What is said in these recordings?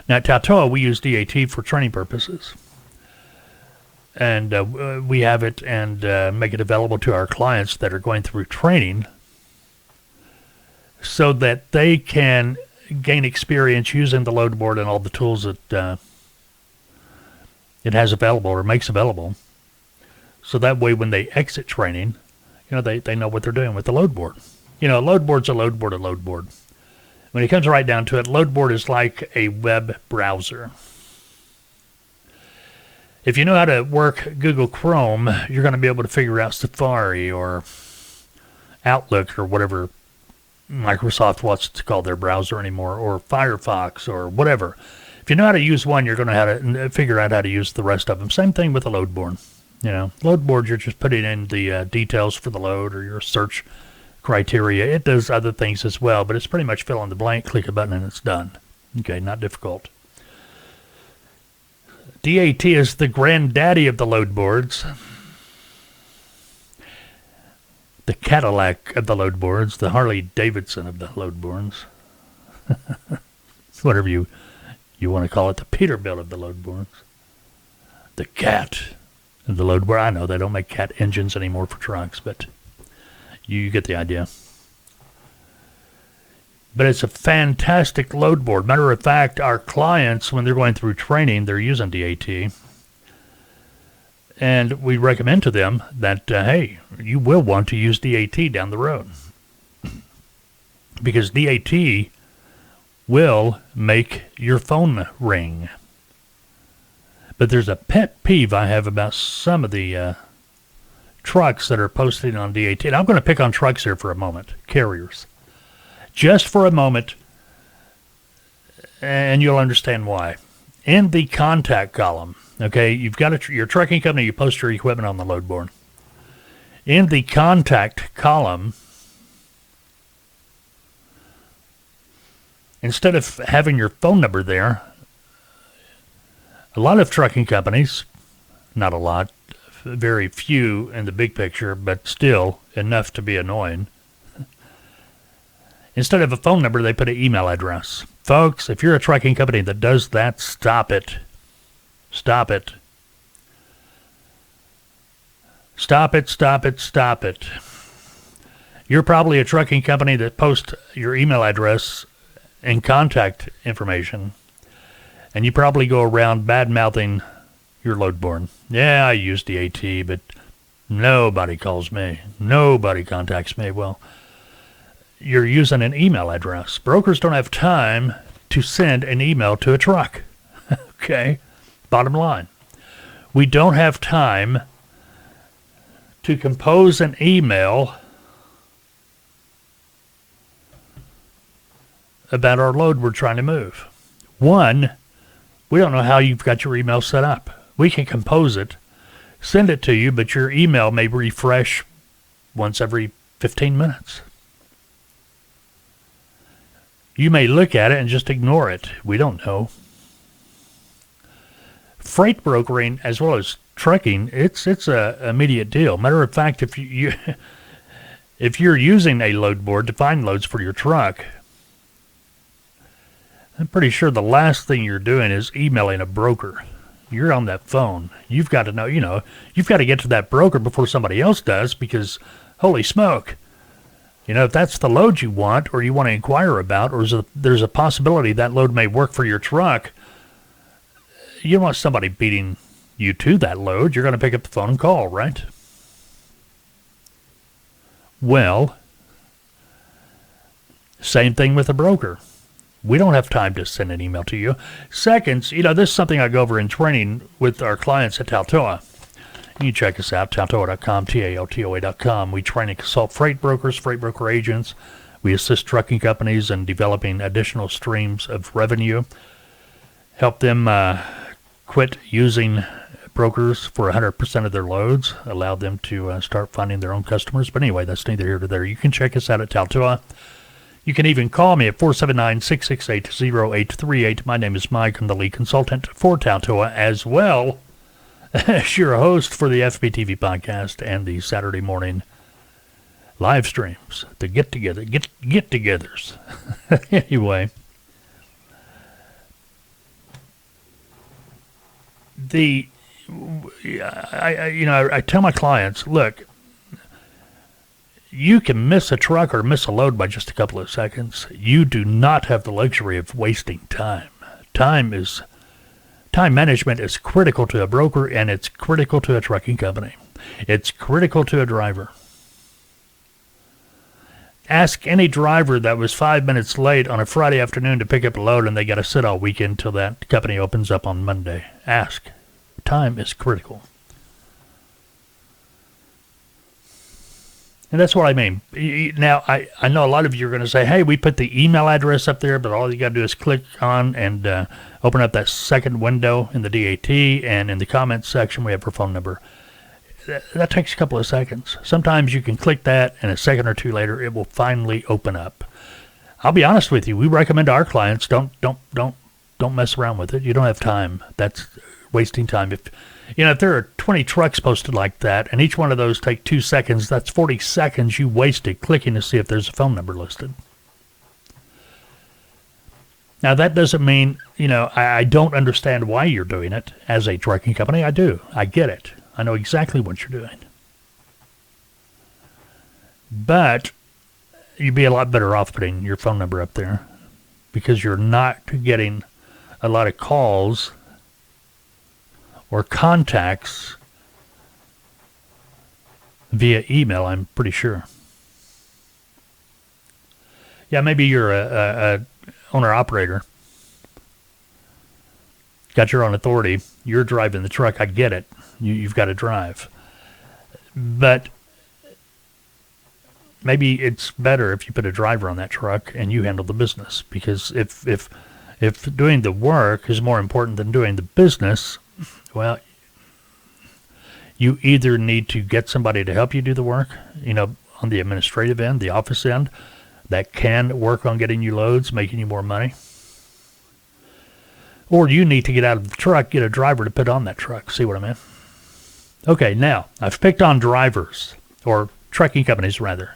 Now, at Tautoa, we use DAT for training purposes. And we have it and make it available to our clients that are going through training so that they can gain experience using the load board and all the tools that it has available or makes available. So that way when they exit training, they know what they're doing with the load board. A load board's a load board, a load board. When it comes right down to it, load board is like a web browser. If you know how to work Google Chrome, you're going to be able to figure out Safari or Outlook or whatever Microsoft wants to call their browser anymore, or Firefox or whatever. If you know how to use one, you're going to have to figure out how to use the rest of them. Same thing with a load board. Load board, you're just putting in the details for the load or your search criteria. It does other things as well, but it's pretty much fill in the blank, click a button, and it's done. Okay, not difficult. DAT is the granddaddy of the load boards. The Cadillac of the load boards, the Harley Davidson of the load boards. Whatever you want to call it, the Peterbilt of the load boards. The Cat of the load board. I know they don't make Cat engines anymore for trucks, but you get the idea. But it's a fantastic load board. Matter of fact, our clients, when they're going through training, they're using DAT. And we recommend to them that, hey, you will want to use DAT down the road. Because DAT will make your phone ring. But there's a pet peeve I have about some of the trucks that are posting on DAT. And I'm going to pick on trucks here for a moment, carriers. Just for a moment, and you'll understand why. In the contact column, okay, you've got your trucking company, you post your equipment on the load board. In the contact column, instead of having your phone number there, a lot of trucking companies, not a lot, very few in the big picture, but still enough to be annoying. Instead of a phone number, they put an email address. Folks, if you're a trucking company that does that, stop it. Stop it. Stop it, stop it, stop it. You're probably a trucking company that posts your email address and contact information, and you probably go around bad-mouthing your load board. Yeah, I use DAT, but nobody calls me. Nobody contacts me. Well, you're using an email address. Brokers don't have time to send an email to a truck. Okay? Bottom line. We don't have time to compose an email about our load we're trying to move. One, we don't know how you've got your email set up. We can compose it, send it to you, but your email may refresh once every 15 minutes. You may look at it and just ignore it. We don't know. Freight brokering, as well as trucking, it's a immediate deal. Matter of fact, if you're using a load board to find loads for your truck, I'm pretty sure the last thing you're doing is emailing a broker. You're on that phone. You've got to know, you've got to get to that broker before somebody else does, because holy smoke. If that's the load you want or you want to inquire about, or there's a possibility that load may work for your truck, you don't want somebody beating you to that load. You're going to pick up the phone and call, right? Well, same thing with a broker. We don't have time to send an email to you. Seconds, this is something I go over in training with our clients at Tautoa. You can check us out, tautoa.com, TALTOA.com. We train and consult freight brokers, freight broker agents. We assist trucking companies in developing additional streams of revenue. Help them quit using brokers for 100% of their loads. Allow them to start finding their own customers. But anyway, that's neither here nor there. You can check us out at Tautoa. You can even call me at 479-668-0838. My name is Mike. I'm the lead consultant for Tautoa, as well as your host for the FBTV podcast and the Saturday morning live streams, the get-togethers. Anyway, I tell my clients, look, you can miss a truck or miss a load by just a couple of seconds. You do not have the luxury of wasting time. Time management is critical to a broker, and it's critical to a trucking company. It's critical to a driver. Ask any driver that was 5 minutes late on a Friday afternoon to pick up a load, and they got to sit all weekend till that company opens up on Monday. Ask. Time is critical. And that's what I mean. Now, I know a lot of you are going to say, hey, we put the email address up there, but all you got to do is click on and open up that second window in the DAT, and in the comments section, we have our phone number. That takes a couple of seconds. Sometimes you can click that, and a second or two later, it will finally open up. I'll be honest with you. We recommend to our clients, don't mess around with it. You don't have time. That's wasting time. If there are 20 trucks posted like that, and each one of those take 2 seconds, that's 40 seconds you wasted clicking to see if there's a phone number listed. Now, that doesn't mean, I don't understand why you're doing it as a trucking company. I do. I get it. I know exactly what you're doing. But you'd be a lot better off putting your phone number up there, because you're not getting a lot of calls or contacts via email, I'm pretty sure. Yeah, maybe you're a owner-operator. Got your own authority. You're driving the truck. I get it. You've got to drive. But maybe it's better if you put a driver on that truck and you handle the business. Because if doing the work is more important than doing the business, well, you either need to get somebody to help you do the work, on the administrative end, the office end, that can work on getting you loads, making you more money. Or you need to get out of the truck, get a driver to put on that truck. See what I mean? Okay, now, I've picked on drivers, or trucking companies, rather.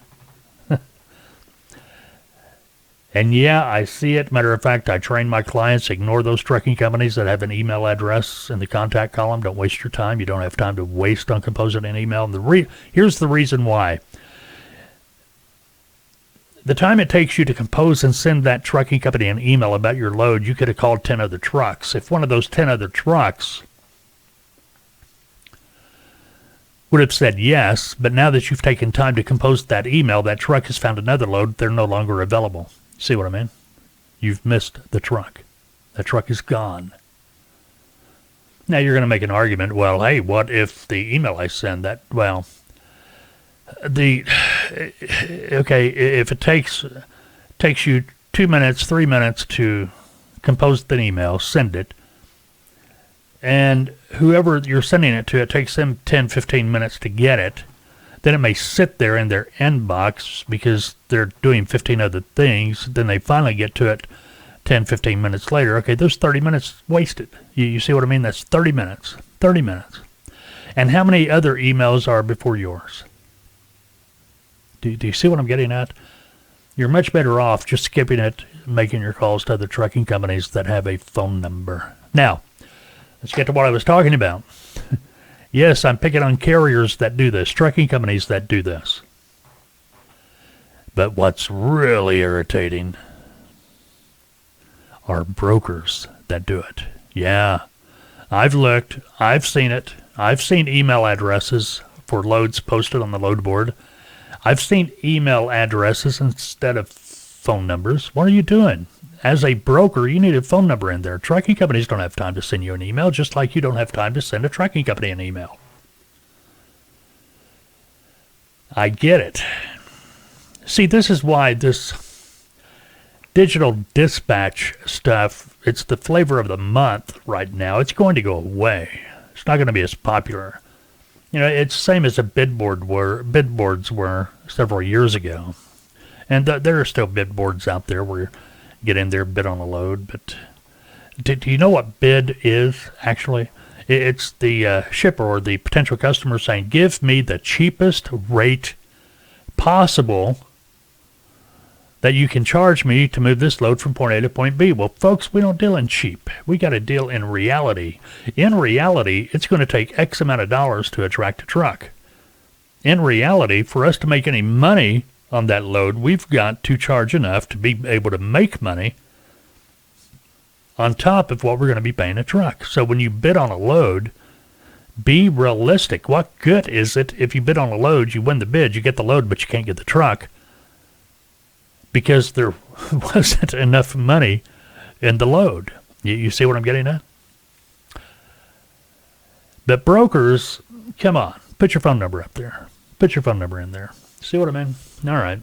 And yeah, I see it. Matter of fact, I train my clients, ignore those trucking companies that have an email address in the contact column. Don't waste your time. You don't have time to waste on composing an email. And here's the reason why. The time it takes you to compose and send that trucking company an email about your load, you could have called 10 other trucks. If one of those 10 other trucks would have said yes, but now that you've taken time to compose that email, that truck has found another load, they're no longer available. See what I mean? You've missed the truck. That truck is gone. Now you're going to make an argument, well, hey, what if the email I send that, well, if it takes you 2 minutes, 3 minutes to compose the email, send it, and whoever you're sending it to, it takes them 10, 15 minutes to get it, then it may sit there in their inbox because they're doing 15 other things, then they finally get to it 10, 15 minutes later. Okay, those 30 minutes wasted. You see what I mean? That's 30 minutes. 30 minutes. And how many other emails are before yours? Do you see what I'm getting at? You're much better off just skipping it, making your calls to other trucking companies that have a phone number. Now, let's get to what I was talking about. Yes, I'm picking on carriers that do this, trucking companies that do this. But what's really irritating are brokers that do it. Yeah, I've looked. I've seen it. I've seen email addresses for loads posted on the load board. I've seen email addresses instead of phone numbers. What are you doing? As a broker, you need a phone number in there. Trucking companies don't have time to send you an email, just like you don't have time to send a trucking company an email. I get it. See, this is why this digital dispatch stuff, it's the flavor of the month right now. It's going to go away. It's not going to be as popular. It's the same as the bid boards were several years ago. And there are still bid boards out there where you get in there, bid on a load. But do you know what bid is, actually? It's the shipper or the potential customer saying, give me the cheapest rate possible that you can charge me to move this load from point A to point B. Well, folks, we don't deal in cheap. We got to deal in reality. In reality, it's going to take X amount of dollars to attract a truck. In reality, for us to make any money on that load, we've got to charge enough to be able to make money on top of what we're going to be paying a truck. So when you bid on a load, be realistic. What good is it if you bid on a load, you win the bid, you get the load, but you can't get the truck because there wasn't enough money in the load? You see what I'm getting at? But brokers, come on, put your phone number up there. Put your phone number in there. See what I mean? All right.